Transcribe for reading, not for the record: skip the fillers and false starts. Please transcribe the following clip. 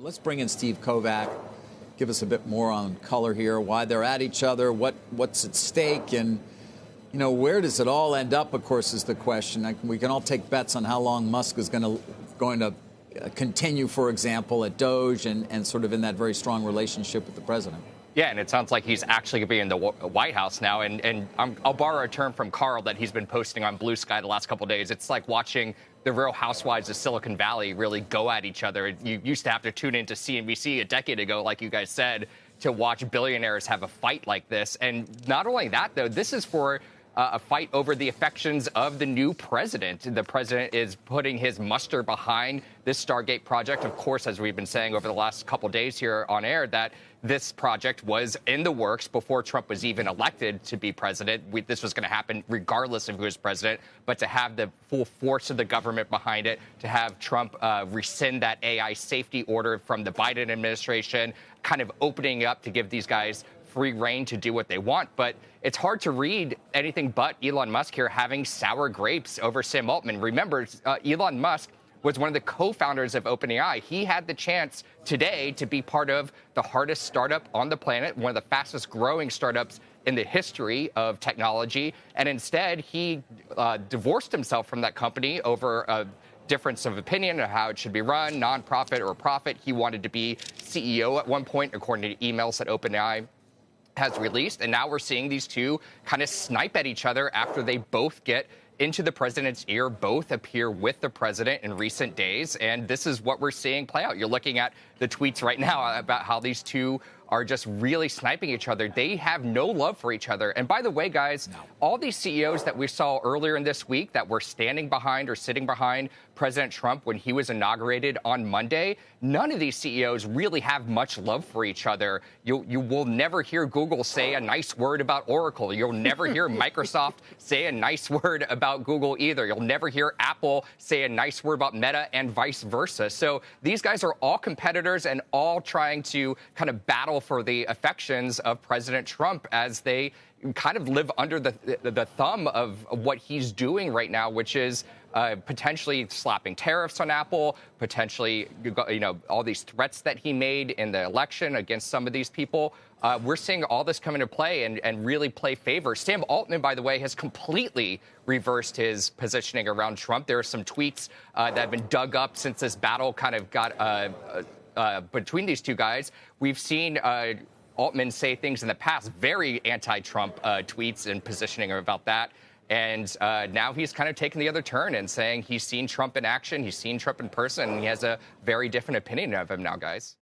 Let's bring in Steve Kovac. Give us a bit more on color here, why they're at each other, what's at stake, and where does it all end up, of course, is the question. We can all take bets on how long Musk is going to continue, for example, at Doge and sort of in that very strong relationship with the president. Yeah, and it sounds like he's actually going to be in the White House now. And I'll borrow a term from Carl that he's been posting on Blue Sky the last couple of days. It's like watching the Real Housewives of Silicon Valley really go at each other. You used to have to tune into CNBC a decade ago, like you guys said, to watch billionaires have a fight like this. And not only that, though, this is for a fight over the affections of the new president. The president is putting his muster behind this Stargate project. Of course, as we've been saying over the last couple of days here on air, that this project was in the works before Trump was even elected to be president. This was going to happen regardless of who is president. But to have the full force of the government behind it, to have Trump rescind that AI safety order from the Biden administration, kind of opening up to give these guys free reign to do what they want. But it's hard to read anything but Elon Musk here having sour grapes over Sam Altman. Remember, Elon Musk was one of the co-founders of OpenAI. He had the chance today to be part of the hardest startup on the planet, one of the fastest growing startups in the history of technology. And instead, he divorced himself from that company over a difference of opinion of how it should be run, nonprofit or profit. He wanted to be CEO at one point, according to emails that OpenAI has released. And now we're seeing these two kind of snipe at each other after they both get into the president's ear, both appear with the president in recent days. And this is what we're seeing play out. You're looking at the tweets right now about how these two are just really sniping each other. They have no love for each other. And by the way, guys, all these CEOs that we saw earlier in this week that were standing behind or sitting behind President Trump when he was inaugurated on Monday, none of these CEOs really have much love for each other. You will never hear Google say a nice word about Oracle. You'll never hear Microsoft say a nice word about Google either. You'll never hear Apple say a nice word about Meta and vice versa. So these guys are all competitors and all trying to kind of battle for the affections of President Trump as they kind of live under the thumb of what he's doing right now, which is potentially slapping tariffs on Apple, potentially, all these threats that he made in the election against some of these people. We're seeing all this come into play and really play favor. Sam Altman, by the way, has completely reversed his positioning around Trump. There are some tweets that have been dug up since this battle kind of got between these two guys. We've seen Altman say things in the past, very anti-Trump tweets and positioning about that. And now he's kind of taken the other turn and saying he's seen Trump in action, he's seen Trump in person, and he has a very different opinion of him now, guys.